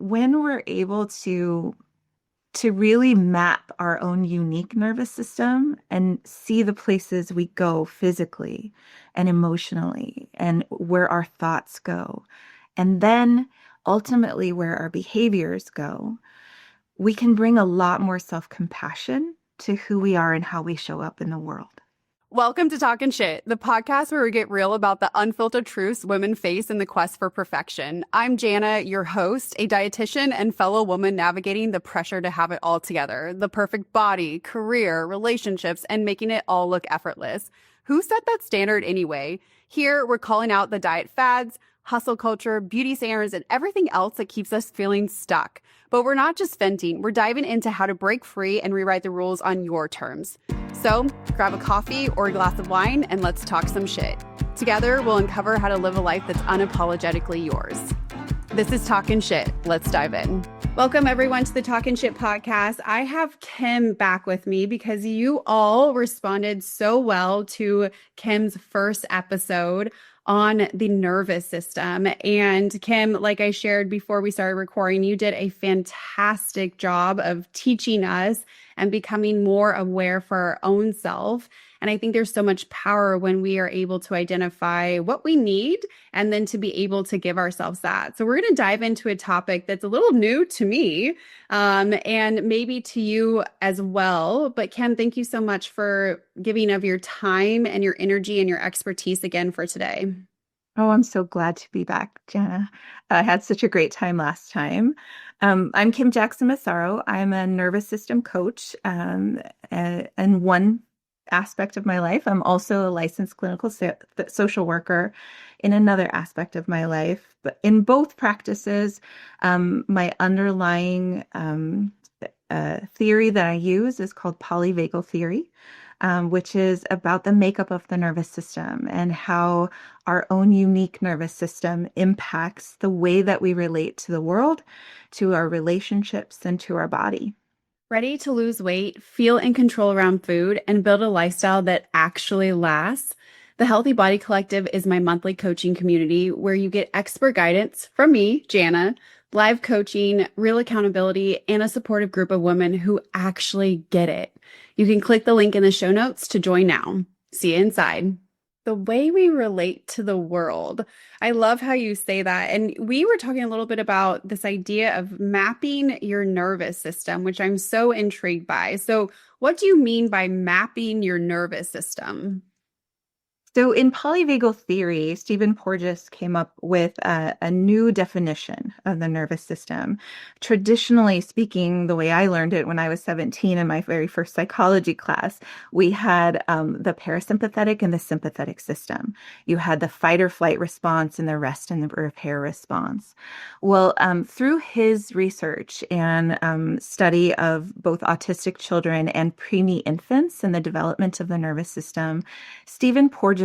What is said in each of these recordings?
when we're able to really map our own unique nervous system and see the places we go physically and emotionally and where our thoughts go, and then ultimately where our behaviors go, we can bring a lot more self-compassion to who we are and how we show up in the world. Welcome to Talkin' Shit, the podcast where we get real about the unfiltered truths women face in the quest for perfection. I'm Jana, your host, a dietitian and fellow woman navigating the pressure to have it all together, the perfect body, career, relationships, and making it all look effortless. Who set that standard anyway? Here, we're calling out the diet fads, hustle culture, beauty standards, and everything else that keeps us feeling stuck. But we're not just venting, we're diving into how to break free and rewrite the rules on your terms. So grab a coffee or a glass of wine and let's talk some shit. Together, we'll uncover how to live a life that's unapologetically yours. This is Talkin' Shit. Let's dive in. Welcome everyone to the Talkin' Shit podcast. I have Kim back with me because you all responded so well to Kim's first episode on the nervous system. And Kim, like I shared before we started recording, you did a fantastic job of teaching us and becoming more aware for our own self. And I think there's so much power when we are able to identify what we need and then to be able to give ourselves that. So we're going to dive into a topic that's a little new to me and maybe to you as well. But Kim, thank you so much for giving of your time and your energy and your expertise again for today. Oh, I'm so glad to be back, Jana. I had such a great time last time. I'm Kim Jackson Massaro. I'm a nervous system coach, and one aspect of my life. I'm also a licensed clinical social worker in another aspect of my life. But in both practices, my underlying theory that I use is called polyvagal theory, which is about the makeup of the nervous system and how our own unique nervous system impacts the way that we relate to the world, to our relationships, and to our body. Ready to lose weight, feel in control around food, and build a lifestyle that actually lasts? The Healthy Body Collective is my monthly coaching community where you get expert guidance from me, Jana, live coaching, real accountability, and a supportive group of women who actually get it. You can click the link in the show notes to join now. See you inside. The way we relate to the world. I love how you say that. And we were talking a little bit about this idea of mapping your nervous system, which I'm so intrigued by. So, what do you mean by mapping your nervous system? So in polyvagal theory, Stephen Porges came up with a new definition of the nervous system. Traditionally speaking, the way I learned it when I was 17 in my very first psychology class, we had the parasympathetic and the sympathetic system. You had the fight or flight response and the rest and the repair response. Well, through his research and study of both autistic children and preemie infants and the development of the nervous system, Stephen Porges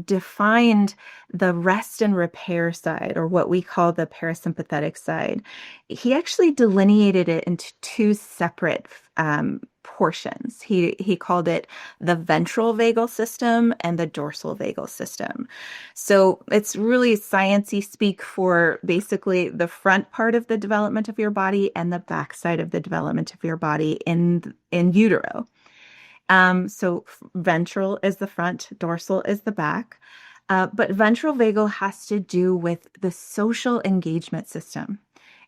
defined the rest and repair side, or what we call the parasympathetic side. He actually delineated it into two separate portions. He called it the ventral vagal system and the dorsal vagal system. So it's really sciencey speak for basically the front part of the development of your body and the back side of the development of your body in utero. So ventral is the front, dorsal is the back. But ventral vagal has to do with the social engagement system.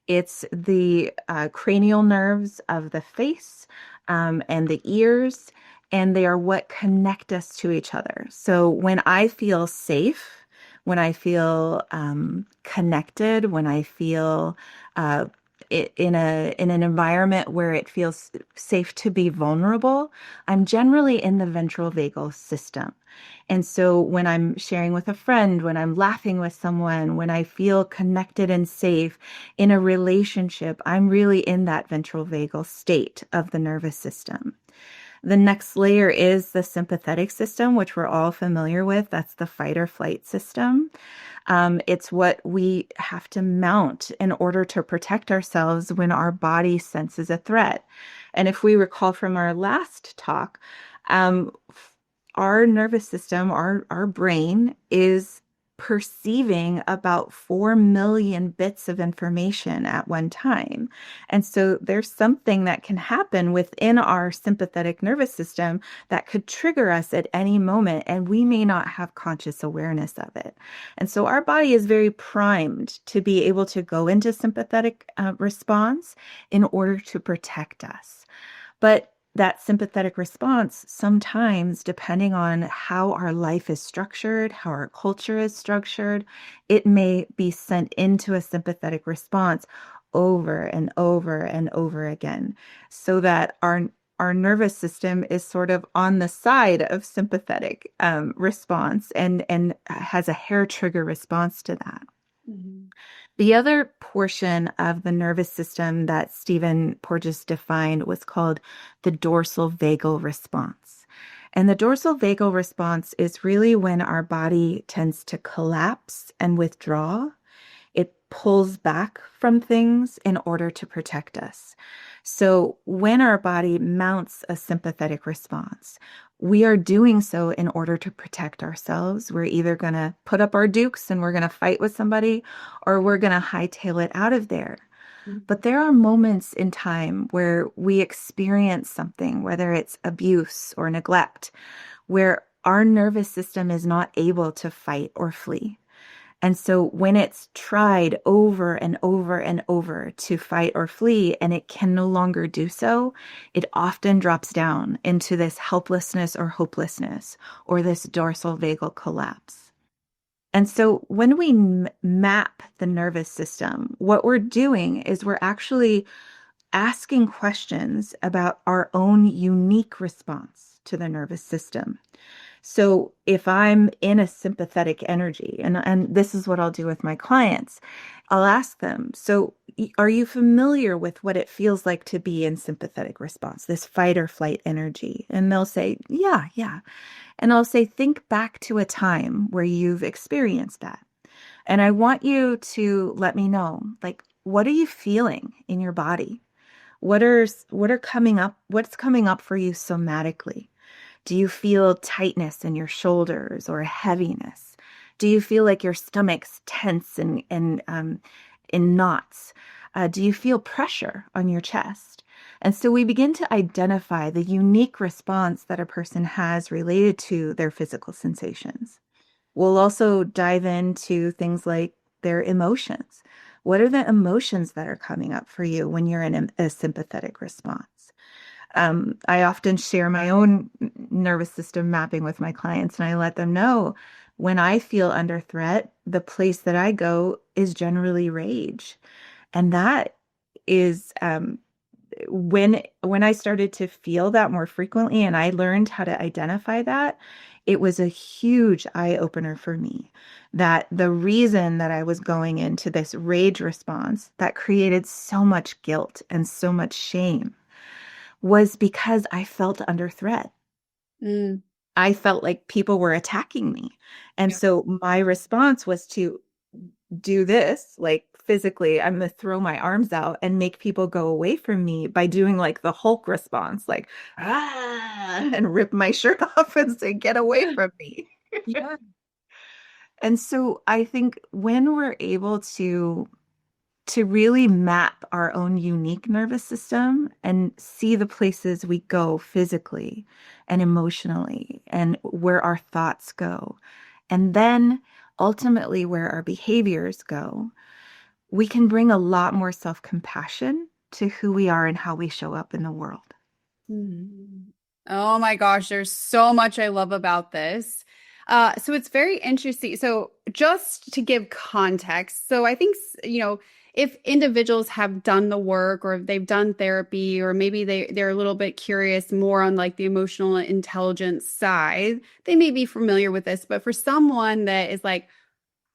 It's the cranial nerves of the face and the ears, and they are what connect us to each other. So when I feel safe, when I feel connected, when I feel in an environment where it feels safe to be vulnerable, I'm generally in the ventral vagal system. And so when I'm sharing with a friend, when I'm laughing with someone, when I feel connected and safe in a relationship, I'm really in that ventral vagal state of the nervous system. The next layer is the sympathetic system, which we're all familiar with. That's the fight or flight system. It's what we have to mount in order to protect ourselves when our body senses a threat. And if we recall from our last talk, our nervous system, our brain is perceiving about 4 million bits of information at one time. And so there's something that can happen within our sympathetic nervous system that could trigger us at any moment, and we may not have conscious awareness of it. And so our body is very primed to be able to go into sympathetic response in order to protect us. But that sympathetic response, sometimes, depending on how our life is structured, how our culture is structured, it may be sent into a sympathetic response over and over and over again, so that our nervous system is sort of on the side of sympathetic response and has a hair trigger response to that. Mhm. The other portion of the nervous system that Stephen Porges defined was called the dorsal vagal response. And the dorsal vagal response is really when our body tends to collapse and withdraw. It pulls back from things in order to protect us. So when our body mounts a sympathetic response, we are doing so in order to protect ourselves. We're either going to put up our dukes and we're going to fight with somebody, or we're going to hightail it out of there. But there are moments in time where we experience something, whether it's abuse or neglect, where our nervous system is not able to fight or flee. And so when it's tried over and over and over to fight or flee, and it can no longer do so, it often drops down into this helplessness or hopelessness, or this dorsal vagal collapse. And so when we map the nervous system, what we're doing is we're actually asking questions about our own unique response to the nervous system. So if I'm in a sympathetic energy, and this is what I'll do with my clients, I'll ask them, so are you familiar with what it feels like to be in sympathetic response, this fight or flight energy? And they'll say, yeah, yeah. And I'll say, think back to a time where you've experienced that. And I want you to let me know, like, what are you feeling in your body? What are coming up? What's coming up for you somatically? Do you feel tightness in your shoulders or heaviness? Do you feel like your stomach's tense and in knots? Do you feel pressure on your chest? And so we begin to identify the unique response that a person has related to their physical sensations. We'll also dive into things like their emotions. What are the emotions that are coming up for you when you're in a sympathetic response? I often share my own nervous system mapping with my clients, and I let them know when I feel under threat, the place that I go is generally rage. And that is when I started to feel that more frequently and I learned how to identify that, it was a huge eye opener for me that the reason that I was going into this rage response that created so much guilt and so much shame was because I felt under threat. Mm. I felt like people were attacking me. And Yeah. so my response was to do this, like physically, I'm going to throw my arms out and make people go away from me by doing like the Hulk response, like, ah, and rip my shirt off and say, get away from me. Yeah. And so I think when we're able to really map our own unique nervous system and see the places we go physically and emotionally and where our thoughts go, and then ultimately where our behaviors go, we can bring a lot more self-compassion to who we are and how we show up in the world. Mhm. Oh my gosh, there's so much I love about this. So it's very interesting. So just to give context, so I think, if individuals have done the work or if they've done therapy or maybe they're a little bit curious more on like the emotional intelligence side, they may be familiar with this. But for someone that is like,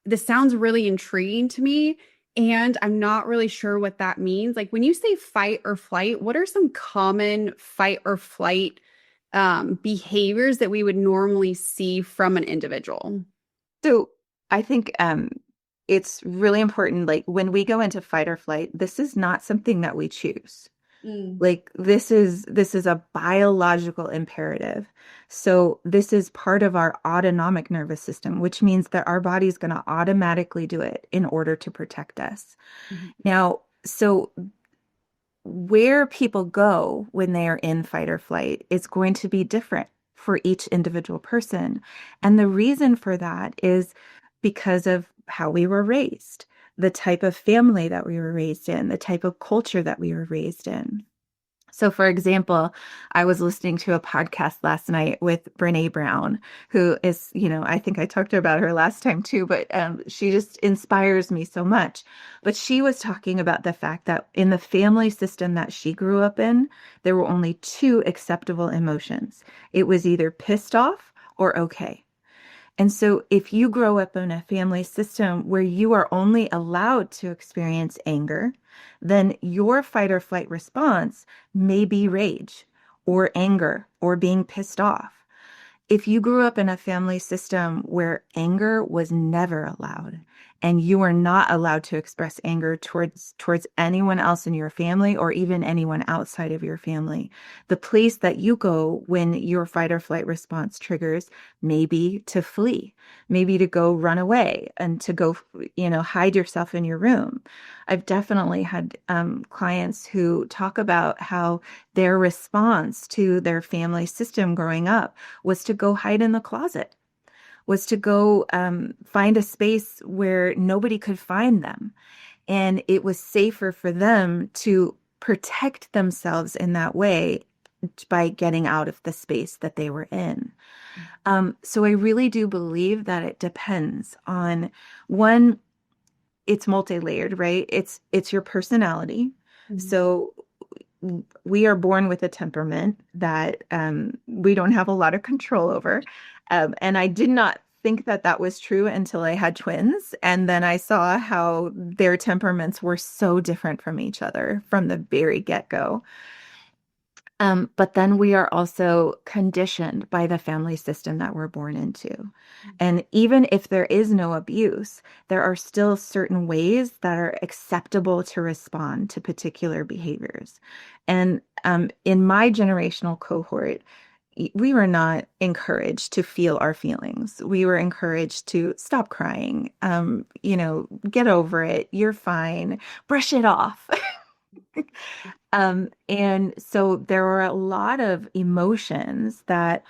this sounds really intriguing to me. And I'm not really sure what that means. Like when you say fight or flight, what are some common fight or flight behaviors that we would normally see from an individual? So I think it's really important, like when we go into fight or flight, this is not something that we choose. Mm. Like this is a biological imperative. So this is part of our autonomic nervous system, which means that our body's going to automatically do it in order to protect us. Mhm. Now, so where people go when they are in fight or flight is going to be different for each individual person. And the reason for that is because of how we were raised, the type of family that we were raised in, the type of culture that we were raised in. So, for example, I was listening to a podcast last night with Brene Brown, who is, I think I talked about her last time too, but she just inspires me so much. But she was talking about the fact that in the family system that she grew up in, there were only two acceptable emotions. It was either pissed off or okay. And so, if you grow up in a family system where you are only allowed to experience anger, then your fight or flight response may be rage or anger or being pissed off. If you grew up in a family system where anger was never allowed and you are not allowed to express anger towards anyone else in your family or even anyone outside of your family, the place that you go when your fight or flight response triggers may be to flee, maybe to go run away and to go, hide yourself in your room. I've definitely had clients who talk about how their response to their family system growing up was to go hide in the closet, was to go find a space where nobody could find them. And it was safer for them to protect themselves in that way by getting out of the space that they were in. So I really do believe that it depends on one, it's multi-layered, right? It's your personality. Mhm. So we are born with a temperament that we don't have a lot of control over. And I did not think that that was true until I had twins. And then I saw how their temperaments were so different from each other from the very get-go. But then we are also conditioned by the family system that we're born into. And even if there is no abuse, there are still certain ways that are acceptable to respond to particular behaviors. And in my generational cohort, we were not encouraged to feel our feelings. We were encouraged to stop crying, get over it, you're fine, brush it off. And so there were a lot of emotions that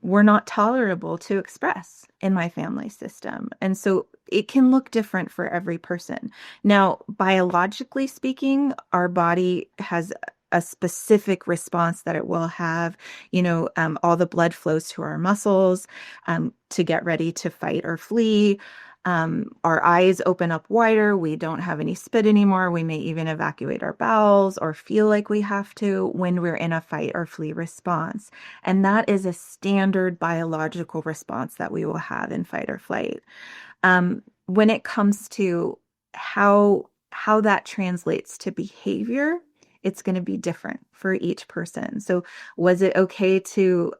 were not tolerable to express in my family system. And so it can look different for every person. Now, biologically speaking, our body has a specific response that it will have. All the blood flows to our muscles to get ready to fight or flee. Our eyes open up wider. We don't have any spit anymore. We may even evacuate our bowels or feel like we have to when we're in a fight or flee response. And that is a standard biological response that we will have in fight or flight. When it comes to how that translates to behavior, it's going to be different for each person. So, was it okay to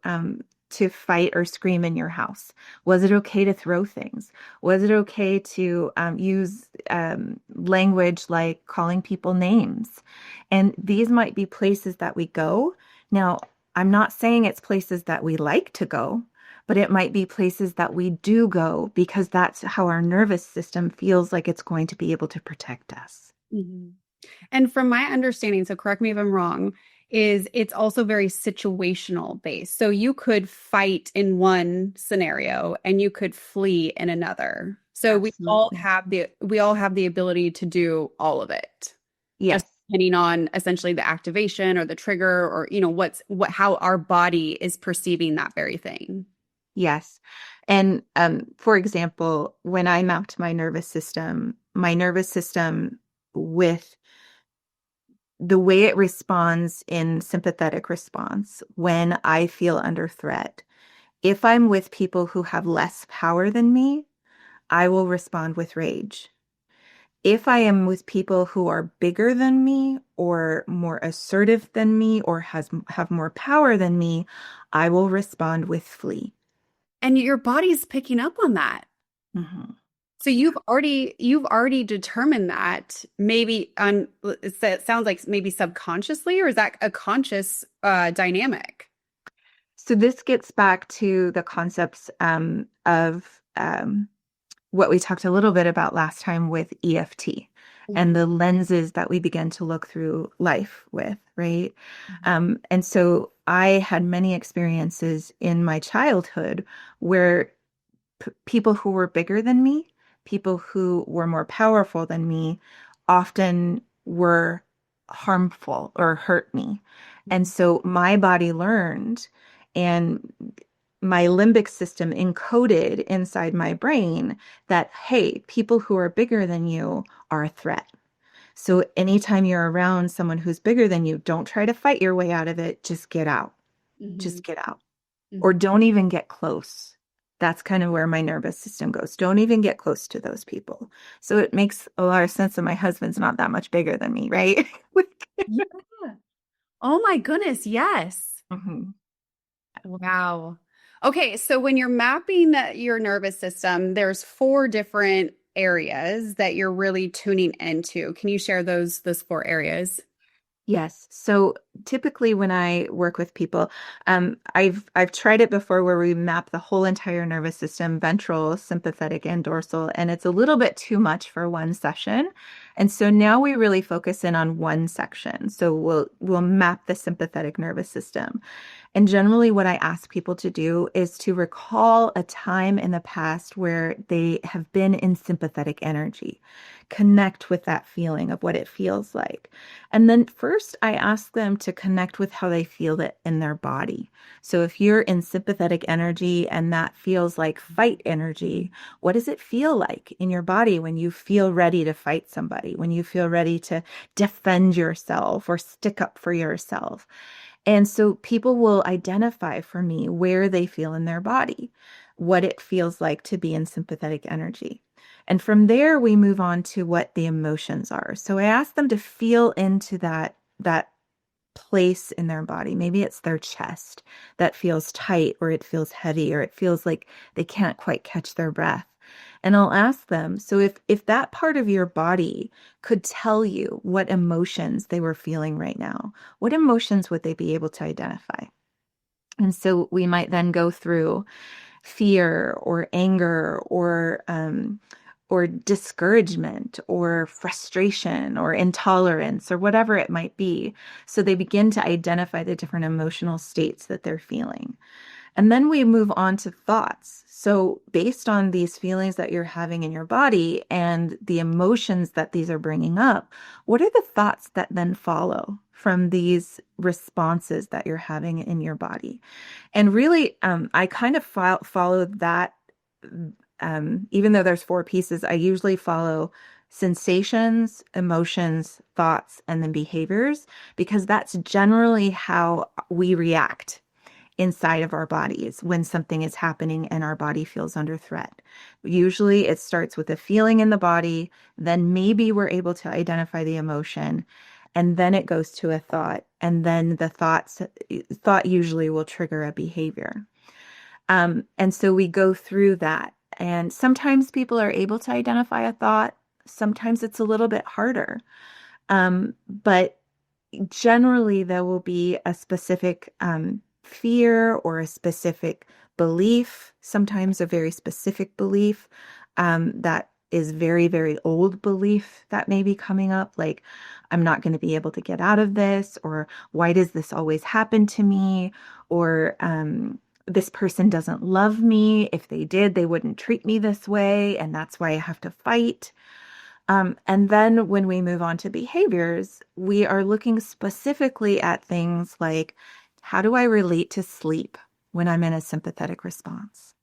fight or scream in your house? Was it okay to throw things? Was it okay to use language like calling people names? And these might be places that we go. Now, I'm not saying it's places that we like to go, but it might be places that we do go because that's how our nervous system feels like it's going to be able to protect us. Mhm. And from my understanding, so correct me if I'm wrong, is it's also very situational based. So you could fight in one scenario and you could flee in another. So Absolutely. we all have the ability to do all of it, just Yes. depending on essentially the activation or the trigger or how our body is perceiving that very thing. Yes. And for example, when I mapped my nervous system with the way it responds in sympathetic response when I feel under threat. If I'm with people who have less power than me, I will respond with rage. If I am with people who are bigger than me or more assertive than me or have more power than me, I will respond with flee. And your body's picking up on that. Mhm. So you've already determined that maybe on it sounds like maybe subconsciously, or is that a conscious dynamic? So this gets back to the concepts of what we talked a little bit about last time with EFT and Mhm. the lenses that we begin to look through life with, right? Mhm. And so I had many experiences in my childhood where people who were bigger than me, people who were more powerful than me, often were harmful or hurt me. And so my body learned, and my limbic system encoded inside my brain that, hey, people who are bigger than you are a threat. So anytime you're around someone who's bigger than you, don't try to fight your way out of it. Just get out. Mhm. Just get out. Or Mhm. don't even get close. That's kind of where my nervous system goes. Don't even get close to those people. So it makes a lot of sense that my husband's not that much bigger than me, right? Yeah. Oh my goodness, yes. Mhm. Wow. Okay, so when you're mapping your nervous system, there's four different areas that you're really tuning into. Can you share those four areas? Yes. So typically when I work with people, I've tried it before where we map the whole entire nervous system, ventral, sympathetic, and dorsal, and it's a little bit too much for one session. And so now we really focus in on one section. So we'll map the sympathetic nervous system. And generally, what I ask people to do is to recall a time in the past where they have been in sympathetic energy, connect with that feeling of what it feels like. And then first, I ask them to connect with how they feel it in their body. So if you're in sympathetic energy and that feels like fight energy, what does it feel like in your body when you feel ready to fight somebody, when you feel ready to defend yourself or stick up for yourself? And so people will identify for me where they feel in their body, what it feels like to be in sympathetic energy. And from there, we move on to what the emotions are. So I ask them to feel into that place in their body. Maybe it's their chest that feels tight, or it feels heavy, or it feels like they can't quite catch their breath. And I'll ask them, so if that part of your body could tell you what emotions they were feeling right now, what emotions would they be able to identify? And so we might then go through fear or anger or discouragement or frustration or intolerance or whatever it might be. So they begin to identify the different emotional states that they're feeling. And then we move on to thoughts. So, based on these feelings that you're having in your body and the emotions that these are bringing up, what are the thoughts that then follow from these responses that you're having in your body? And really, I kind of follow that. Even though there's four pieces, I usually follow sensations, emotions, thoughts, and then behaviors, because that's generally how we react inside of our bodies when something is happening and our body feels under threat. Usually it starts with a feeling in the body, then maybe we're able to identify the emotion, and then it goes to a thought, and then the thought usually will trigger a behavior. And so we go through that. And sometimes people are able to identify a thought. Sometimes it's a little bit harder. But generally, there will be a specific fear or a specific belief, sometimes a very specific belief that is very, very old belief that may be coming up, like, I'm not going to be able to get out of this, or why does this always happen to me, or this person doesn't love me. If they did, they wouldn't treat me this way, and that's why I have to fight. And then when we move on to behaviors, we are looking specifically at things like, how do I relate to sleep when I'm in a sympathetic response?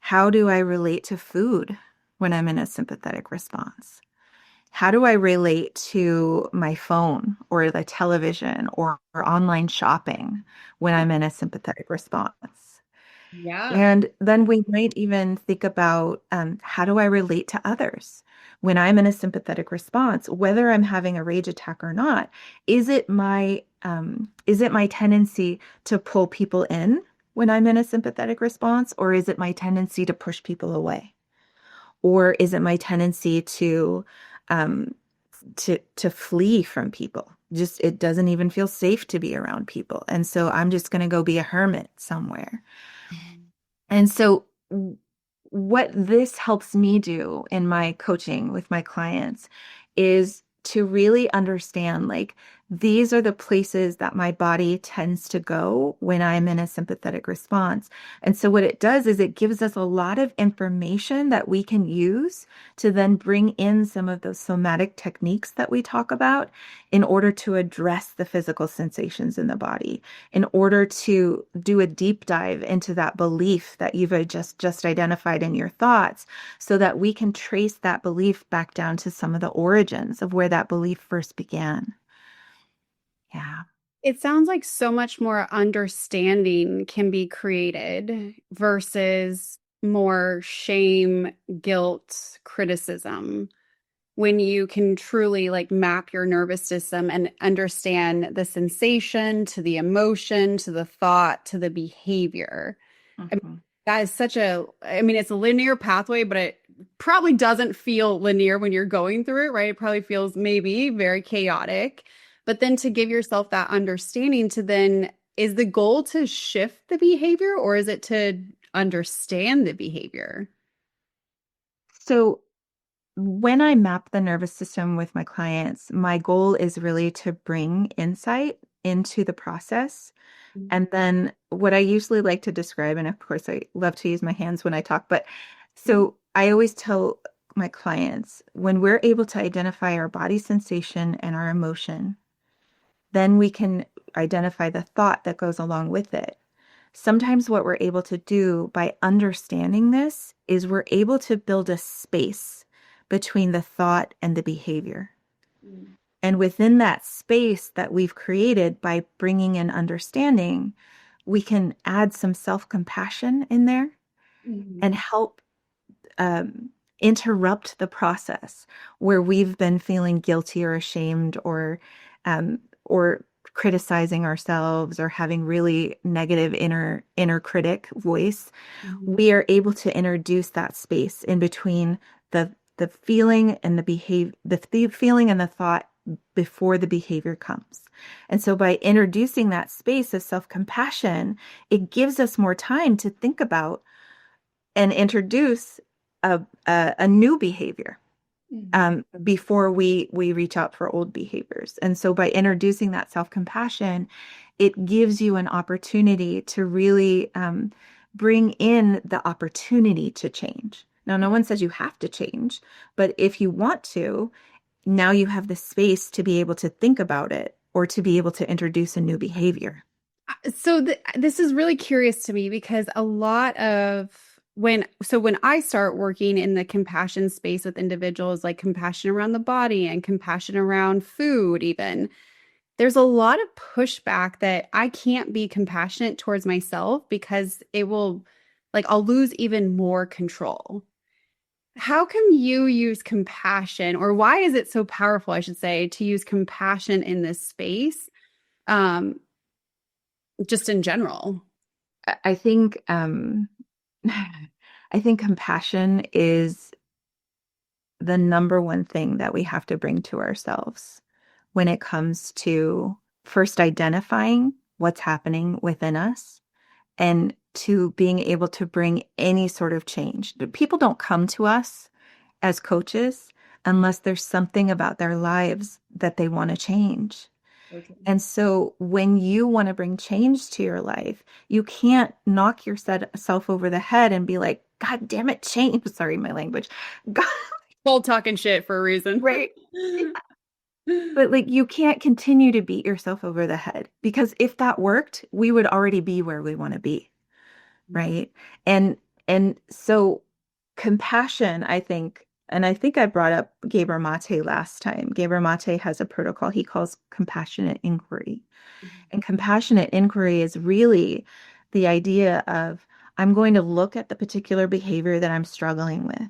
How do I relate to food when I'm in a sympathetic response? How do I relate to my phone or the television or online shopping when I'm in a sympathetic response? Yeah. And then we might even think about how do I relate to others when I'm in a sympathetic response, whether I'm having a rage attack or not. Is it my tendency to pull people in when I'm in a sympathetic response, or is it my tendency to push people away? Or is it my tendency um, to flee from people? Just it doesn't even feel safe to be around people. And so I'm just going to go be a hermit somewhere. And so what this helps me do in my coaching with my clients is to really understand like these are the places that my body tends to go when I'm in a sympathetic response. And so what it does is it gives us a lot of information that we can use to then bring in some of those somatic techniques that we talk about in order to address the physical sensations in the body, in order to do a deep dive into that belief that you've just identified in your thoughts so that we can trace that belief back down to some of the origins of where that belief first began. Yeah. It sounds like so much more understanding can be created versus more shame, guilt, criticism when you can truly like map your nervous system and understand the sensation to the emotion to the thought to the behavior. I mean, Mhm. that is such a, I mean, it's a linear pathway, but it probably doesn't feel linear when you're going through it, right? It probably feels maybe very chaotic. But then to give yourself that understanding to then, is the goal to shift the behavior or is it to understand the behavior? So when I map the nervous system with my clients, my goal is really to bring insight into the process. And then what I usually like to describe, and of course I love to use my hands when I talk, but so I always tell my clients when we're able to identify our body sensation and our emotion, then we can identify the thought that goes along with it. Sometimes what we're able to do by understanding this is we're able to build a space between the thought and the behavior. And within that space that we've created by bringing in understanding, we can add some self-compassion in there Mhm. and help um, interrupt the process where we've been feeling guilty or ashamed or criticizing ourselves or having really negative inner critic voice. Mhm. We are able to introduce that space in between the feeling and the feeling and the thought before the behavior comes. And so by introducing that space of self-compassion, it gives us more time to think about and introduce a new behavior Mhm. before we reach out for old behaviors. And so by introducing that self-compassion, it gives you an opportunity to really bring in the opportunity to change. Now, no one says you have to change, but if you want to, now you have the space to be able to think about it or to be able to introduce a new behavior. So this is really curious to me because a lot of when I start working in the compassion space with individuals, like compassion around the body and compassion around food, even there's a lot of pushback that I can't be compassionate towards myself because it will, like, I'll lose even more control. How can you use compassion, or why is it so powerful, I should say, to use compassion in this space, um, just in general? I think I think compassion is the number one thing that we have to bring to ourselves when it comes to first identifying what's happening within us and to being able to bring any sort of change. People don't come to us as coaches unless there's something about their lives that they want to change. Okay. And so when you want to bring change to your life, you can't knock yourself over the head and be like, God damn it, change. Sorry, my language. God, Full talking shit for a reason. right? But like you can't continue to beat yourself over the head because if that worked, we would already be where we want to be, right? And and so compassion, I think, and I think I brought up Gabor Mate last time. Gabor Mate has a protocol he calls compassionate inquiry. And compassionate inquiry is really the idea of I'm going to look at the particular behavior that I'm struggling with,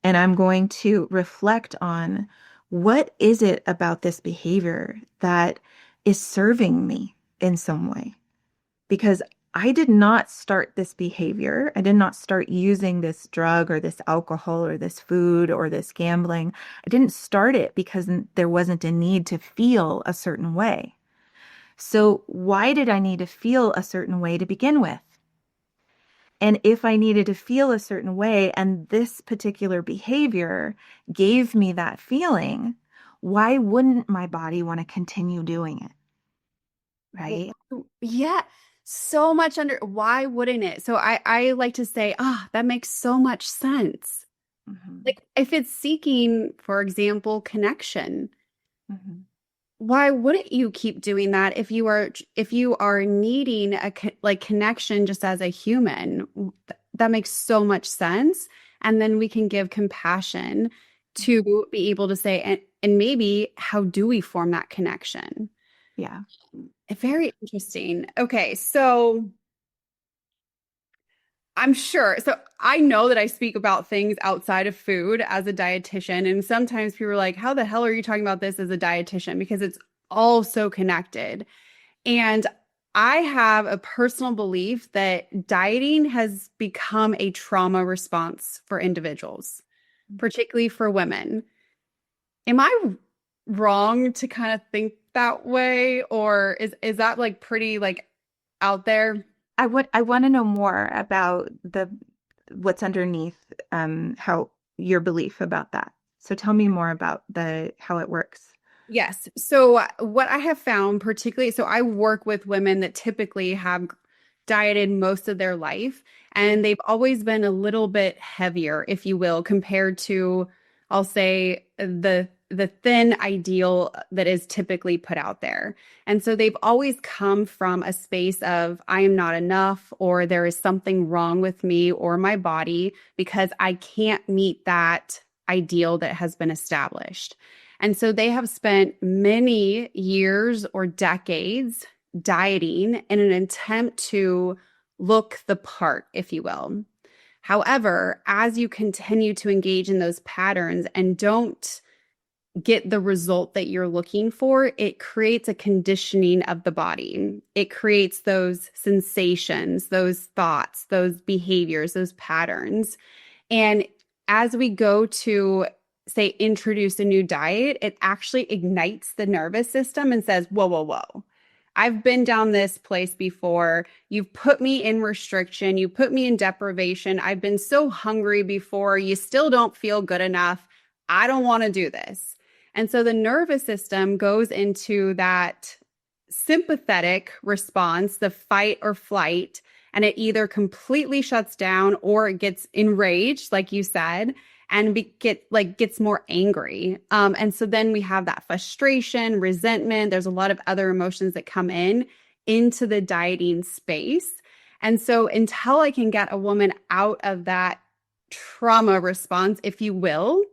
and I'm going to reflect on what is it about this behavior that is serving me in some way. Because I did not start this behavior. I did not start using this drug or this alcohol or this food or this gambling. I didn't start it because there wasn't a need to feel a certain way. So why did I need to feel a certain way to begin with? And if I needed to feel a certain way and this particular behavior gave me that feeling, why wouldn't my body want to continue doing it? Right? Yeah, so much under why wouldn't it? So I like to say, ah, that makes so much sense. Hmm. Like if it's seeking, for example, connection, Hmm. why wouldn't you keep doing that if you are needing like connection just as a human? That makes so much sense. And then we can give compassion to be able to say, and maybe how do we form that connection? Yeah. Very interesting. Okay, so I'm sure. So I know that I speak about things outside of food as a dietitian, and sometimes people are like, "How the hell are you talking about this as a dietitian?" Because it's all so connected. And I have a personal belief that dieting has become a trauma response for individuals, particularly for women. Am I wrong to kind of think that way, or is that like pretty like out there? I want to know more about the what's underneath how your belief about that. So tell me more about the how it works. Yes. So what I have found particularly, so I work with women that typically have dieted most of their life, and they've always been a little bit heavier, if you will, compared to, I'll say, the thin ideal that is typically put out there. And so they've always come from a space of I am not enough, or there is something wrong with me or my body because I can't meet that ideal that has been established. And so they have spent many years or decades dieting in an attempt to look the part, if you will. However, as you continue to engage in those patterns and don't get the result that you're looking for, it creates a conditioning of the body. It creates those sensations, those thoughts, those behaviors, those patterns. And as we go to, say, introduce a new diet, it actually ignites the nervous system and says, whoa, whoa, whoa. I've been down this place before. You've put me in restriction. You put me in deprivation. I've been so hungry before. You still don't feel good enough. I don't want to do this. And so the nervous system goes into that sympathetic response, the fight or flight, and it either completely shuts down or it gets enraged, like you said, and gets more angry. And so then we have that frustration, resentment. There's a lot of other emotions that come in into the dieting space. And so until I can get a woman out of that trauma response, if you will,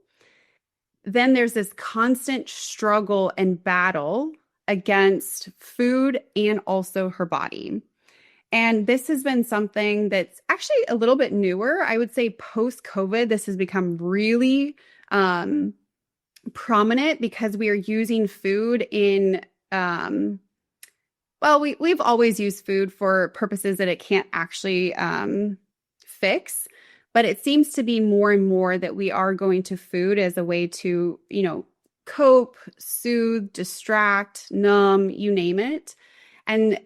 then there's this constant struggle and battle against food and also her body. And this has been something that's actually a little bit newer. I would say post COVID, this has become really prominent because we are using food in, well, we've always used food for purposes that it can't actually fix. But it seems to be more and more that we are going to food as a way to, cope, soothe, distract, numb, you name it. And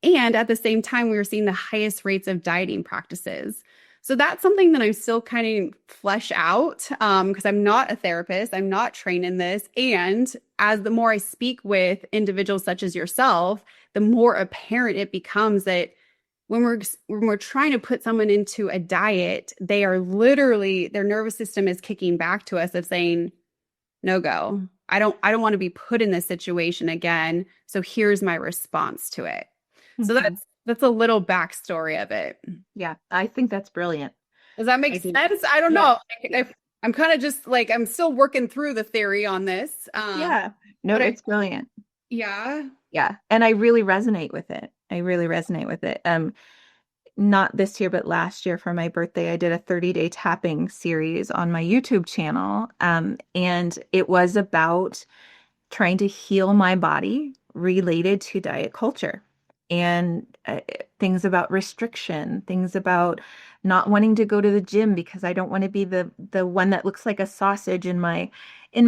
and at the same time, we were seeing the highest rates of dieting practices. So that's something that I'm still kind of flesh out because I'm not a therapist. I'm not trained in this. And as the more I speak with individuals such as yourself, the more apparent it becomes that when we're trying to put someone into a diet, they are literally their nervous system is kicking back to us of saying, no go. I don't want to be put in this situation again. So here's my response to it. So Mhm. that's a little backstory of it. Yeah, I think that's brilliant. Does that make I do. sense? I don't Yeah. know. If I'm kind of just like I'm still working through the theory on this. Yeah. No, But I it's brilliant. yeah. Yeah. And I really resonate with it. I really resonate with it. Not this year, but last year for my birthday, I did a 30-day tapping series on my YouTube channel. And it was about trying to heal my body related to diet culture. And things about restriction, things about not wanting to go to the gym because I don't want to be the one that looks like a sausage in my in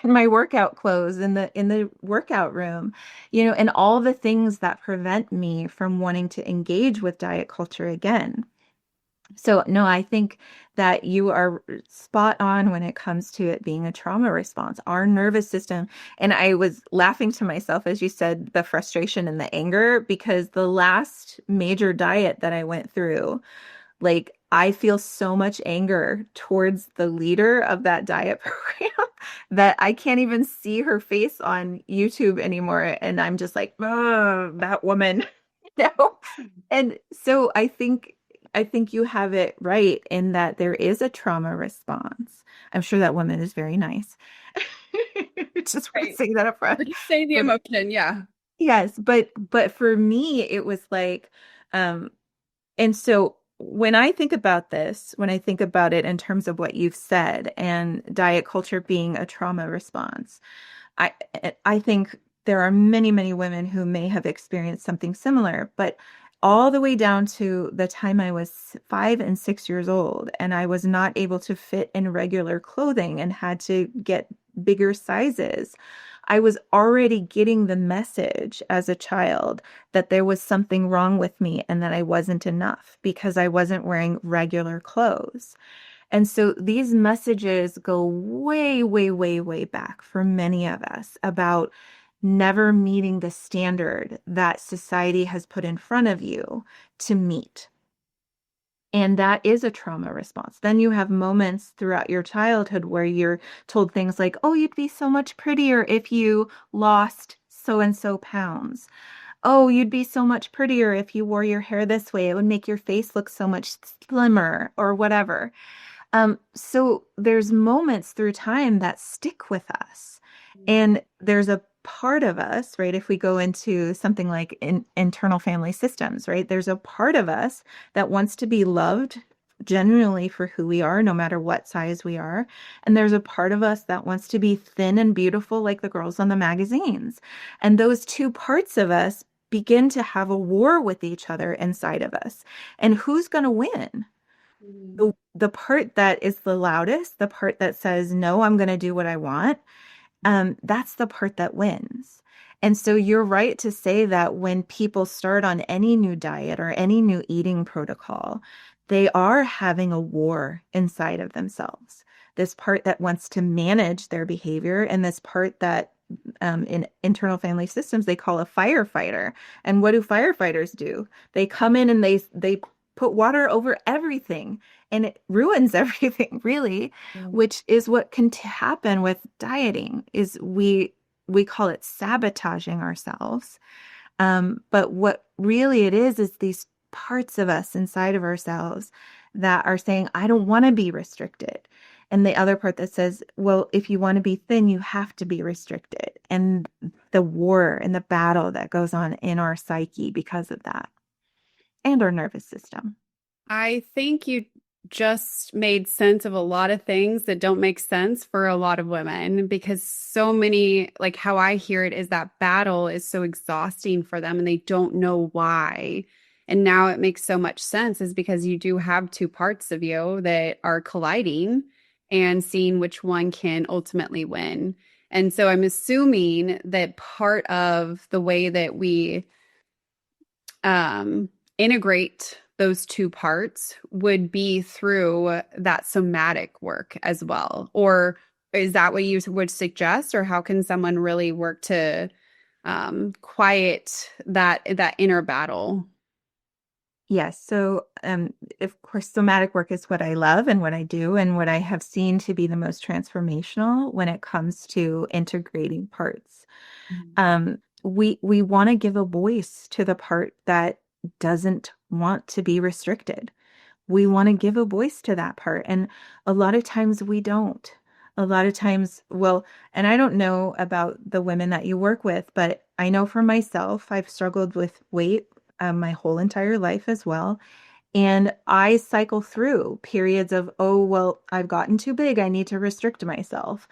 my workout clothes in the workout room, and all the things that prevent me from wanting to engage with diet culture again. So, no, I think that you are spot on when it comes to it being a trauma response. Our nervous system, and I was laughing to myself as you said the frustration and the anger, because the last major diet that I went through, like, I feel so much anger towards the leader of that diet program that I can't even see her face on YouTube anymore. And I'm just like, oh, that woman. No. And so I think you have it right in that there is a trauma response. I'm sure that woman is very nice. Just want to Right. say that up front. We're just saying the But emotion. Yeah. yes, but for me it was like um and so when I think about this, when I think about it in terms of what you've said and diet culture being a trauma response, I I think there are many, many women who may have experienced something similar, but all the way down to the time I was 5 and 6 years old, and I was not able to fit in regular clothing and had to get bigger sizes. I was already getting the message as a child that there was something wrong with me and that I wasn't enough because I wasn't wearing regular clothes. And so these messages go way, way, way, way back for many of us about never meeting the standard that society has put in front of you to meet. And that is a trauma response. Then you have moments throughout your childhood where you're told things like, oh, you'd be so much prettier if you lost so and so pounds. Oh, you'd be so much prettier if you wore your hair this way. It would make your face look so much slimmer or whatever. So there's moments through time that stick with us. And there's a part of us, right? If we go into something like internal family systems, right? There's a part of us that wants to be loved genuinely for who we are, no matter what size we are. And there's a part of us that wants to be thin and beautiful like the girls on the magazines. And those two parts of us begin to have a war with each other inside of us. And who's going to win? Mhm. The part that is the loudest, the part that says, no, I'm going to do what I want, that's the part that wins. And so you're right to say that when people start on any new diet or any new eating protocol, they are having a war inside of themselves. This part that wants to manage their behavior, and this part that in internal family systems they call a firefighter. And what do firefighters do? They come in and they put water over everything, and it ruins everything, really, which is what can happen with dieting is we call it sabotaging ourselves. But what really it is these parts of us inside of ourselves that are saying, I don't want to be restricted. And the other part that says, well, if you want to be thin, you have to be restricted. And the war and the battle that goes on in our psyche because of that and our nervous system. I think you just made sense of a lot of things that don't make sense for a lot of women because so many, like how I hear it, is that battle is so exhausting for them and they don't know why. And now it makes so much sense is because you do have two parts of you that are colliding and seeing which one can ultimately win. And so I'm assuming that part of the way that we integrate those two parts would be through that somatic work as well. Or is that what you would suggest? Or how can someone really work to quiet that inner battle? Yes. So, of course, somatic work is what I love and what I do, and what I have seen to be the most transformational when it comes to integrating parts. We want to give a voice to the part that doesn't want to be restricted. We want to give a voice to that part. And a lot of times we don't. A lot of times, well, and I don't know about the women that you work with, but I know for myself, I've struggled with weight my whole entire life as well. And I cycle through periods of, oh, well, I've gotten too big. I need to restrict myself.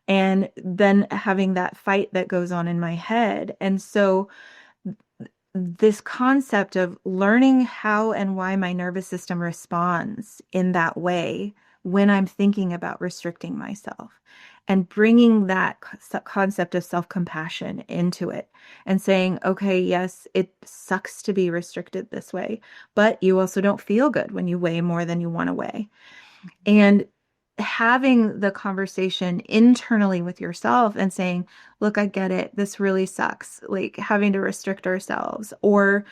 And then having that fight that goes on in my head. And so this concept of learning how and why my nervous system responds in that way when I'm thinking about restricting myself and bringing that concept of self-compassion into it and saying, okay, yes, it sucks to be restricted this way, but you also don't feel good when you weigh more than you want to weigh. And having the conversation internally with yourself and saying, look, I get it. This really sucks. Like having to restrict ourselves, or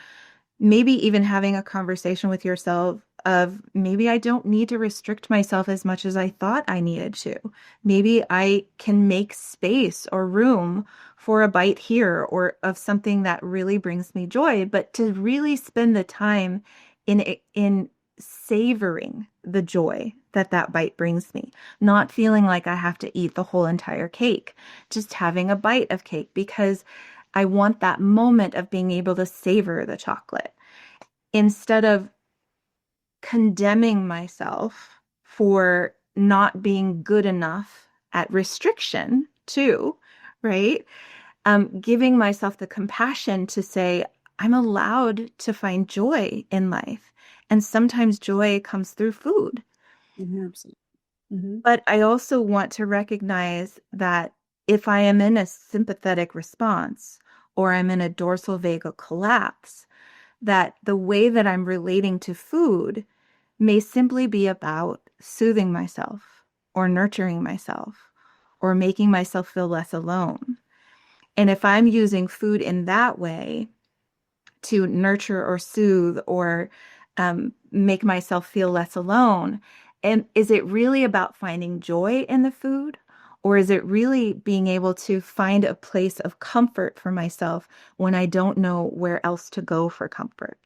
maybe even having a conversation with yourself of maybe I don't need to restrict myself as much as I thought I needed to. Maybe I can make space or room for a bite here or of something that really brings me joy, but to really spend the time in savoring the joy that that bite brings me, not feeling like I have to eat the whole entire cake, just having a bite of cake because I want that moment of being able to savor the chocolate instead of condemning myself for not being good enough at restriction too, right? Giving myself the compassion to say, I'm allowed to find joy in life. And sometimes joy comes through food. Mhm, absolutely. Hmm. But I also want to recognize that if I am in a sympathetic response or I'm in a dorsal vagal collapse, that the way that I'm relating to food may simply be about soothing myself or nurturing myself or making myself feel less alone. And if I'm using food in that way to nurture or soothe or make myself feel less alone, and is it really about finding joy in the food? Or is it really being able to find a place of comfort for myself when I don't know where else to go for comfort?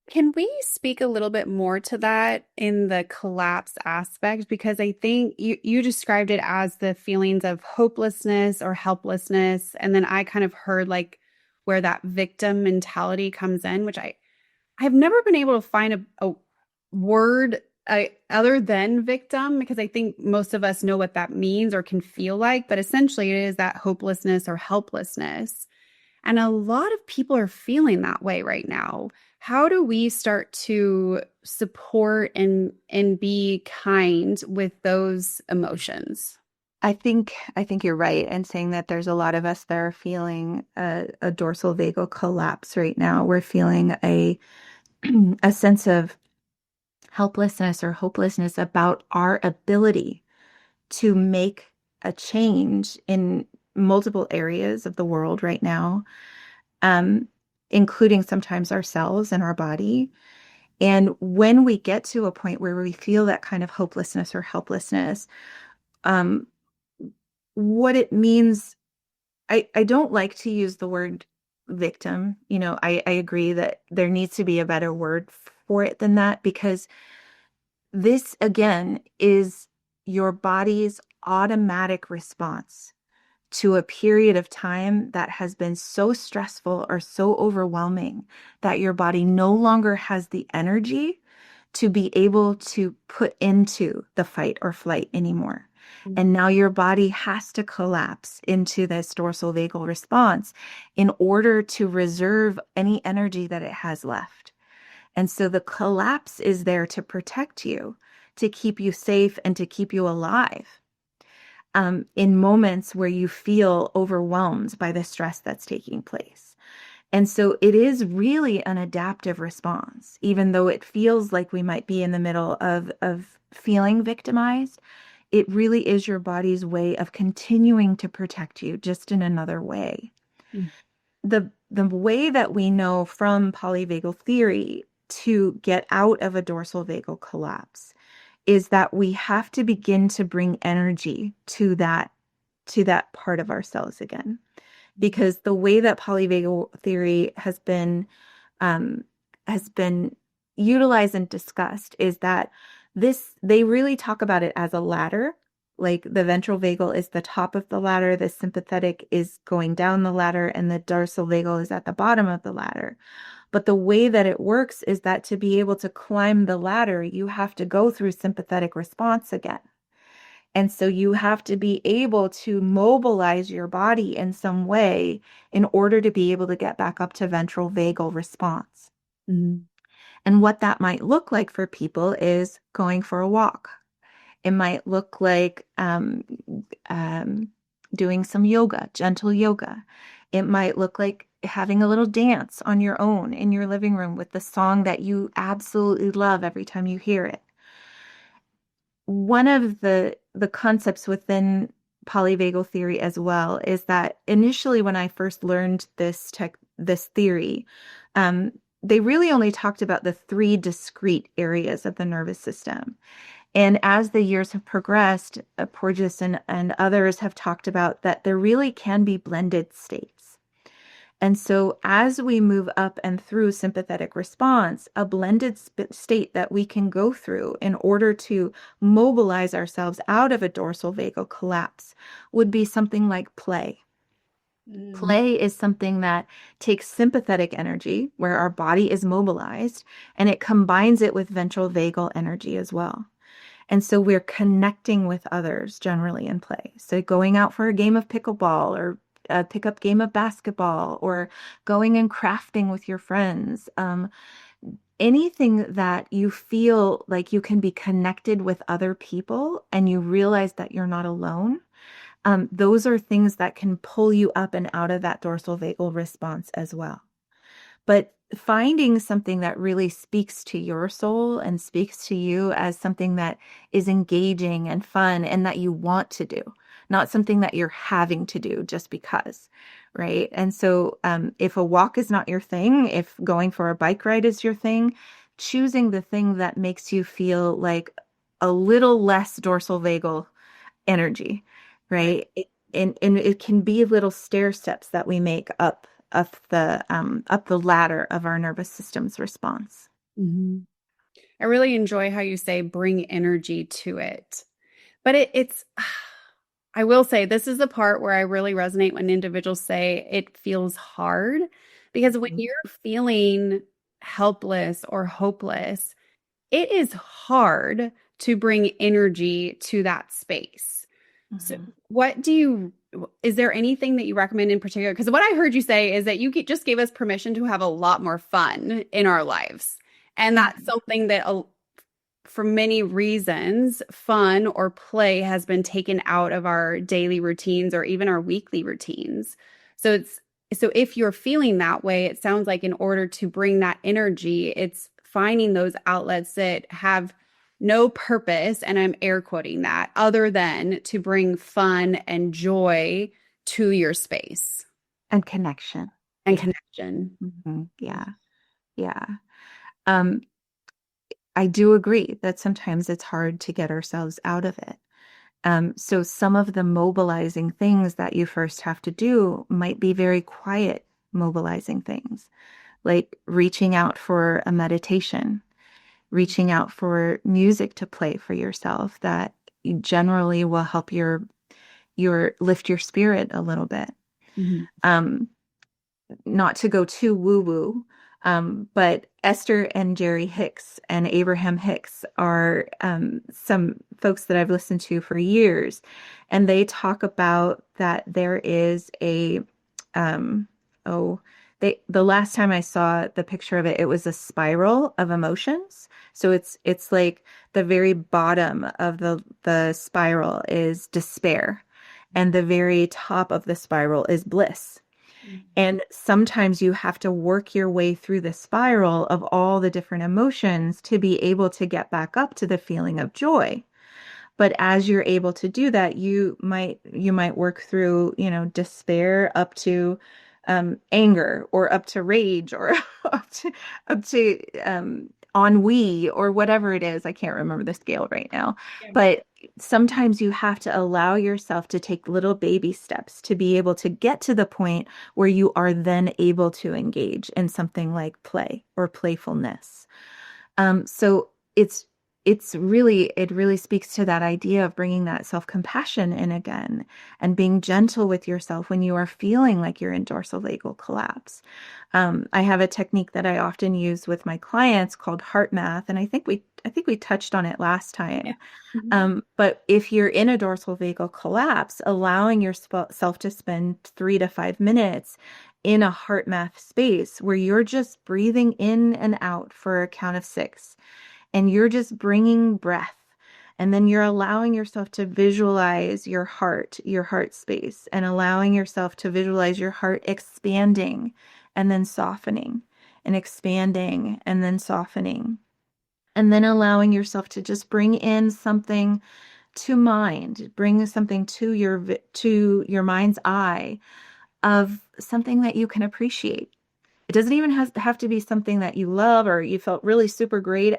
Can we speak a little bit more to that in the collapse aspect? Because I think you described it as the feelings of hopelessness or helplessness. And then I kind of heard like where that victim mentality comes in, which I've never been able to find a word other than victim, because I think most of us know what that means or can feel like. But essentially, it is that hopelessness or helplessness. And a lot of people are feeling that way right now. How do we start to support and be kind with those emotions? I think you're right in saying that there's a lot of us that are feeling a dorsal vagal collapse right now. We're feeling a a sense of helplessness or hopelessness about our ability to make a change in multiple areas of the world right now, um, including sometimes ourselves and our body. And when we get to a point where we feel that kind of hopelessness or helplessness, um, what it means, I don't like to use the word victim. I agree that there needs to be a better word for it than that because this, again, is your body's automatic response to a period of time that has been so stressful or so overwhelming that your body no longer has the energy to be able to put into the fight or flight anymore. And now your body has to collapse into this dorsal vagal response in order to reserve any energy that it has left. And so the collapse is there to protect you, to keep you safe, and to keep you alive in moments where you feel overwhelmed by the stress that's taking place. And so it is really an adaptive response, even though it feels like we might be in the middle of feeling victimized. It really is your body's way of continuing to protect you, just in another way. Mm. The way that we know from polyvagal theory to get out of a dorsal vagal collapse is that we have to begin to bring energy to that part of ourselves again. Because the way that polyvagal theory um, has been utilized and discussed is that they really talk about it as a ladder. Like the ventral vagal is the top of the ladder, the sympathetic is going down the ladder, and the dorsal vagal is at the bottom of the ladder. But the way that it works is that to be able to climb the ladder, you have to go through sympathetic response again. And so you have to be able to mobilize your body in some way in order to be able to get back up to ventral vagal response. Mm-hmm. And what that might look like for people is going for a walk. It might look like um, doing some yoga, gentle yoga. It might look like having a little dance on your own in your living room with the song that you absolutely love every time you hear it. One of the concepts within polyvagal theory as well is that initially when I first learned this theory, um, they really only talked about the three discrete areas of the nervous system. And as the years have progressed, Porges and others have talked about that there really can be blended states. And so as we move up and through sympathetic response, a blended state that we can go through in order to mobilize ourselves out of a dorsal vagal collapse would be something like play. Mm-hmm. Play is something that takes sympathetic energy, where our body is mobilized, and it combines it with ventral vagal energy as well. And so we're connecting with others generally in play. So going out for a game of pickleball or a pickup game of basketball or going and crafting with your friends. Anything that you feel like you can be connected with other people and you realize that you're not alone. Those are things that can pull you up and out of that dorsal vagal response as well. But finding something that really speaks to your soul and speaks to you as something that is engaging and fun and that you want to do, not something that you're having to do just because, right? And so if a walk is not your thing, if going for a bike ride is your thing, choosing the thing that makes you feel like a little less dorsal vagal energy, Right. right? And it can be little stair steps that we make up the ladder of our nervous system's response. Mm-hmm. I really enjoy how you say bring energy to it. But it's, I will say, this is the part where I really resonate when individuals say it feels hard. Because when Mhm. you're feeling helpless or hopeless, it is hard to bring energy to that space. So, Mhm. is there anything that you recommend in particular? Because what I heard you say is that just gave us permission to have a lot more fun in our lives. And that's Mhm. something that for many reasons, fun or play has been taken out of our daily routines or even our weekly routines. So if you're feeling that way, it sounds like in order to bring that energy, it's finding those outlets that have no purpose, and I'm air quoting that, other than to bring fun and joy to your space And connection. and Yeah. connection. Yeah. Yeah. Um, I do agree that sometimes it's hard to get ourselves out of it. So some of the mobilizing things that you first have to do might be very quiet mobilizing things, like reaching out for a meditation, reaching out for music to play for yourself that generally will help your lift your spirit a little bit. Mhm. Um, Not to go too woo-woo, but Esther and Jerry Hicks and Abraham Hicks are some folks that I've listened to for years, and they talk about that there is a um, oh the last time I saw the picture of it, it was a spiral of emotions. So it's like the very bottom of the spiral is despair, and the very top of the spiral is bliss. And sometimes you have to work your way through the spiral of all the different emotions to be able to get back up to the feeling of joy. But as you're able to do that, you might work through, despair up to anger or up to rage or up to ennui or whatever it is. I can't remember the scale right now. Yeah. But sometimes you have to allow yourself to take little baby steps to be able to get to the point where you are then able to engage in something like play or playfulness. So it really speaks to that idea of bringing that self-compassion in again and being gentle with yourself when you are feeling like you're in dorsal vagal collapse. I have a technique that I often use with my clients called heart math, and I think we touched on it last Yeah. time. Mhm. But if you're in a dorsal vagal collapse, allowing yourself to spend 3 to 5 minutes in a heart math space where you're just breathing in and out for a count of 6, and you're just bringing breath. And then you're allowing yourself to visualize your heart space, and allowing yourself to visualize your heart expanding and then softening and expanding and then softening. And then allowing yourself to just bring in something to mind, bring something to your mind's eye of something that you can appreciate. It doesn't even have to be something that you love or you felt really super great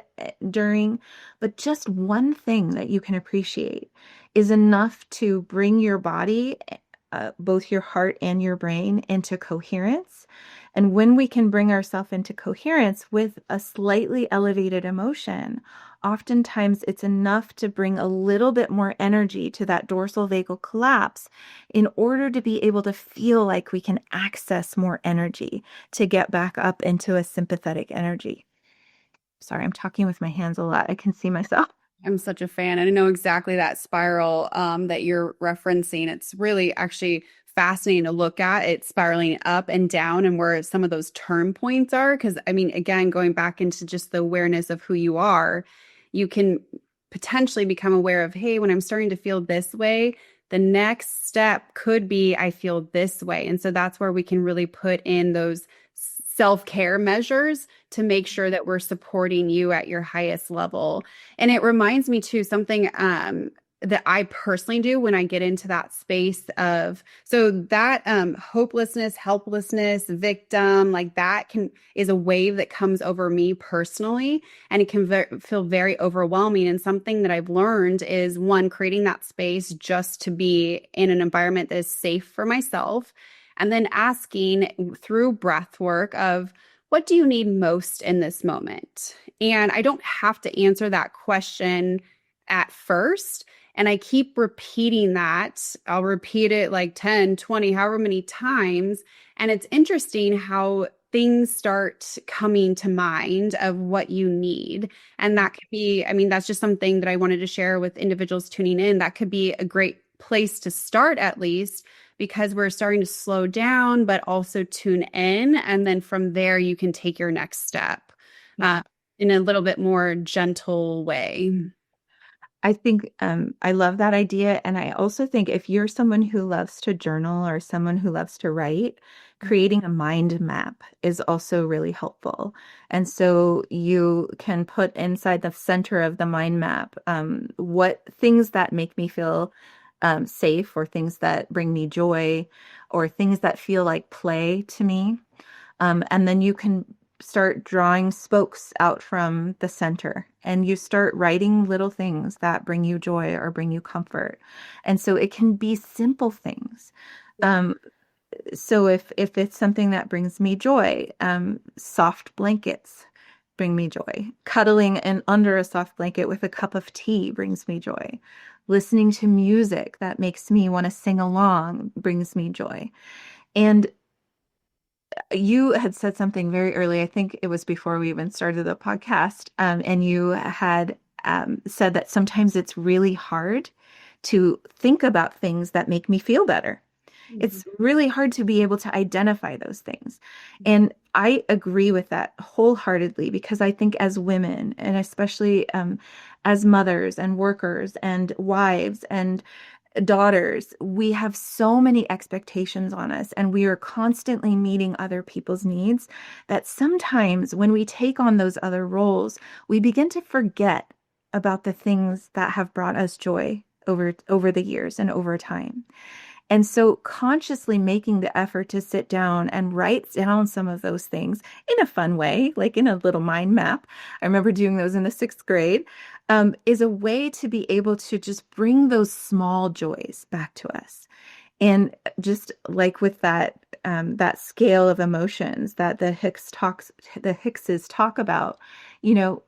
during, but just one thing that you can appreciate is enough to bring your body, both your heart and your brain, into coherence. And when we can bring ourselves into coherence with a slightly elevated emotion, oftentimes it's enough to bring a little bit more energy to that dorsal vagal collapse in order to be able to feel like we can access more energy to get back up into a sympathetic energy. Sorry, I'm talking with my hands a lot. I can see myself. I'm such a fan. And I know exactly that spiral that you're referencing. It's really actually fascinating to look at it spiraling up and down and where some of those turn points are. Because, I mean, again, going back into just the awareness of who you are, you can potentially become aware of, hey, when I'm starting to feel this way, the next step could be I feel this way. And so that's where we can really put in those self-care measures to make sure that we're supporting you at your highest level. And it reminds me too something that I personally do when I get into that space of so that hopelessness, helplessness, victim, like that can is a wave that comes over me personally, and it can feel very overwhelming. And something that I've learned is one, creating that space just to be in an environment that is safe for myself, and then asking through breath work of what do you need most in this moment? And I don't have to answer that question at first. And I keep repeating that. I'll repeat it like 10, 20, however many times. And it's interesting how things start coming to mind of what you need. And that could be, I mean, that's just something that I wanted to share with individuals tuning in. That could be a great place to start, at least, because we're starting to slow down, but also tune in. And then from there, you can take your next step Yeah. in a little bit more gentle way. I think I love that idea. And I also think if you're someone who loves to journal or someone who loves to write, creating a mind map is also really helpful. And so you can put inside the center of the mind map what things that make me feel safe, or things that bring me joy, or things that feel like play to me. And then you can start drawing spokes out from the center, and you start writing little things that bring you joy or bring you comfort. And so it can be simple things. Um, so if it's something that brings me joy, soft blankets bring me joy. Cuddling and under a soft blanket with a cup of tea brings me joy. Listening to music that makes me want to sing along brings me joy. And you had said something very early, I think it was before we even started the podcast, and you had said that sometimes it's really hard to think about things that make me feel better. Mhm. It's really hard to be able to identify those things. And I agree with that wholeheartedly, because I think as women, and especially as mothers and workers and wives and daughters, we have so many expectations on us, and we are constantly meeting other people's needs, that sometimes when we take on those other roles, we begin to forget about the things that have brought us joy over the years and over time. And so consciously making the effort to sit down and write down some of those things in a fun way, like in a little mind map. I remember doing those in the 6th grade, is a way to be able to just bring those small joys back to us. And just like with that scale of emotions that the Hickses talk about, you know,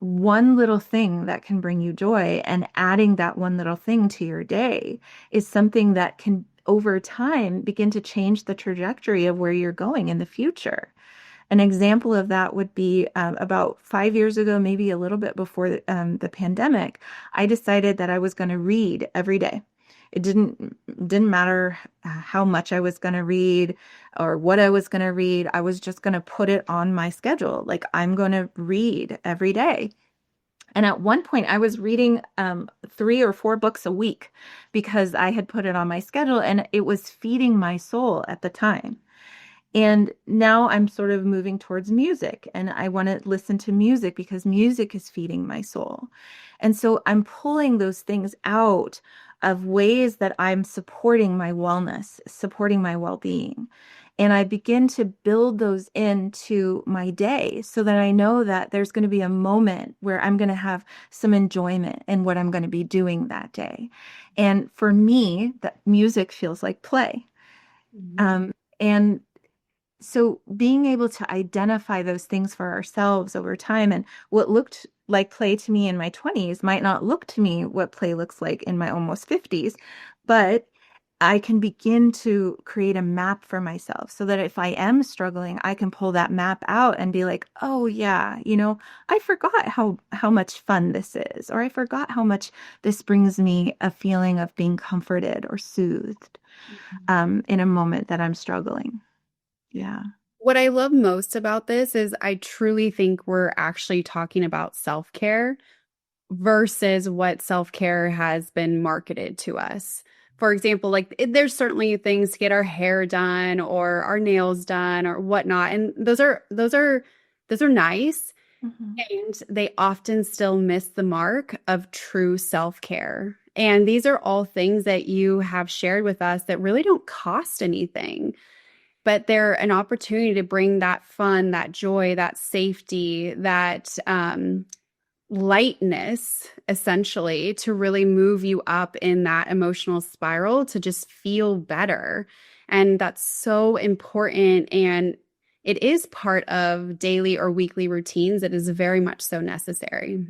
one little thing that can bring you joy, and adding that one little thing to your day is something that can over time begin to change the trajectory of where you're going in the future. An example of that would be about 5 years ago, maybe a little bit before the pandemic. I decided that I was going to read every day. It didn't matter how much I was going to read or what I was going to read. I was just going to put it on my schedule. Like, I'm going to read every day. And at one point, I was reading 3 or 4 books a week because I had put it on my schedule, and it was feeding my soul at the time. And now I'm sort of moving towards music, and I want to listen to music because music is feeding my soul. And so I'm pulling those things out of ways that I'm supporting my wellness, supporting my well-being. And I begin to build those into my day so that I know that there's going to be a moment where I'm going to have some enjoyment in what I'm going to be doing that day. And for me, that music feels like play. Mhm. And so being able to identify those things for ourselves over time, and what looked like play to me in my 20s might not look to me what play looks like in my almost 50s, but I can begin to create a map for myself so that if I am struggling, I can pull that map out and be like, oh yeah, I forgot how much fun this is, or I forgot how much this brings me a feeling of being comforted or soothed in a moment that I'm struggling. Yeah. What I love most about this is I truly think we're actually talking about self-care versus what self-care has been marketed to us. For example, like there's certainly things to get our hair done or our nails done or whatnot. And those are nice. Mhm. And they often still miss the mark of true self-care. And these are all things that you have shared with us that really don't cost anything, but they're an opportunity to bring that fun, that joy, that safety, that lightness, essentially, to really move you up in that emotional spiral to just feel better. And that's so important. And it is part of daily or weekly routines. It is very much so necessary.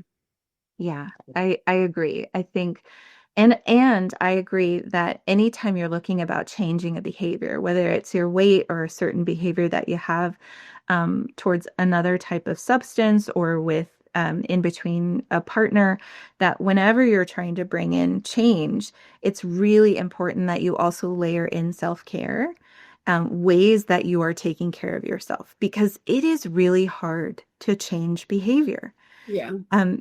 Yeah, I agree. I think and I agree that anytime you're looking about changing a behavior, whether it's your weight or a certain behavior that you have towards another type of substance or with in between a partner, that whenever you're trying to bring in change, it's really important that you also layer in self-care, ways that you are taking care of yourself, because it is really hard to change behavior. Yeah.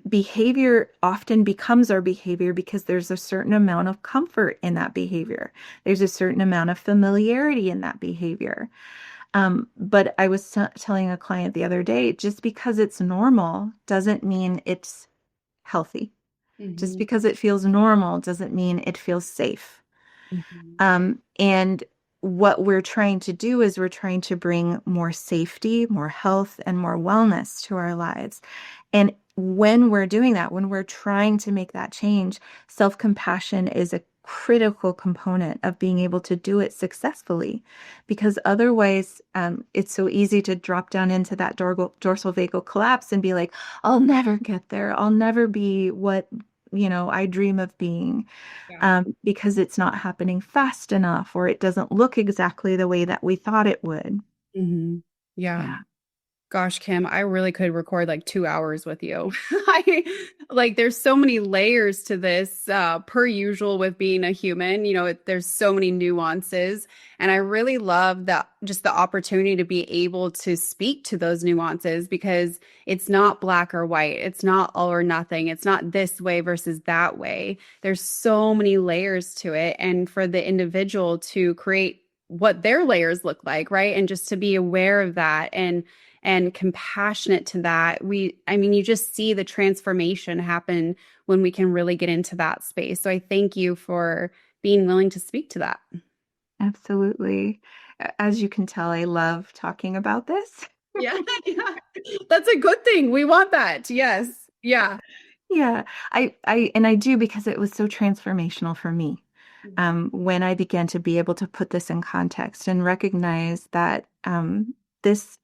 Behavior often becomes our behavior because there's a certain amount of comfort in that behavior. There's a certain amount of familiarity in that behavior. But I was telling a client the other day, just because it's normal doesn't mean it's healthy. Just Mhm. because it feels normal doesn't mean it feels safe. Mhm. And what we're trying to do is we're trying to bring more safety, more health, and more wellness to our lives. And when we're doing that, when we're trying to make that change, self-compassion is a critical component of being able to do it successfully. Because otherwise, it's so easy to drop down into that dorsal vagal collapse and be like, I'll never get there. I'll never be what, I dream of being, Yeah. because it's not happening fast enough, or it doesn't look exactly the way that we thought it would. Mhm. Yeah. Yeah. Gosh, Kim, I really could record like 2 hours with you. I like there's so many layers to this, per usual with being a human. There's so many nuances. And I really love that just the opportunity to be able to speak to those nuances because it's not black or white. It's not all or nothing. It's not this way versus that way. There's so many layers to it. And for the individual to create what their layers look like, right? And just to be aware of that and compassionate to that. I mean, you just see the transformation happen when we can really get into that space. So I thank you for being willing to speak to that. Absolutely. As you can tell, I love talking about this. Yeah, yeah. That's a good thing. We want that. Yes. Yeah. Yeah, I do, because it was so transformational for me. When I began to be able to put this in context and recognize that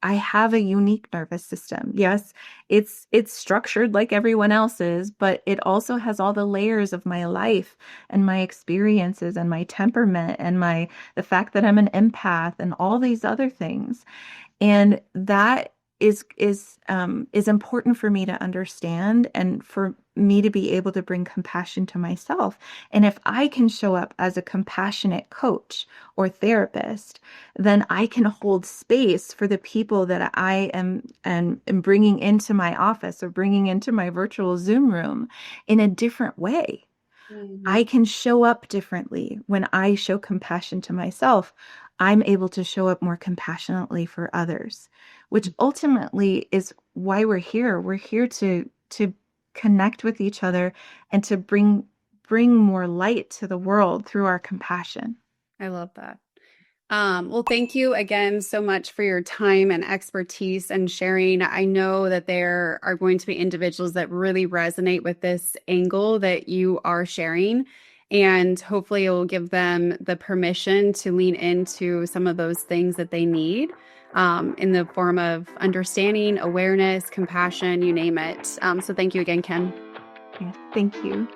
I have a unique nervous system. Yes, it's structured like everyone else's, but it also has all the layers of my life and my experiences and my temperament and my the fact that I'm an empath and all these other things. And that is important for me to understand and for me to be able to bring compassion to myself. And if I can show up as a compassionate coach or therapist, then I can hold space for the people that I am bringing into my office or bringing into my virtual Zoom room in a different way. Mhm. I can show up differently when I show compassion to myself. I'm able to show up more compassionately for others, which ultimately is why we're here. We're here to connect with each other and to bring more light to the world through our compassion. I love that. Well, thank you again so much for your time and expertise and sharing. I know that there are going to be individuals that really resonate with this angle that you are sharing, and hopefully it will give them the permission to lean into some of those things that they need in the form of understanding, awareness, compassion, you name it. So thank you again, Kim. Yes, thank you.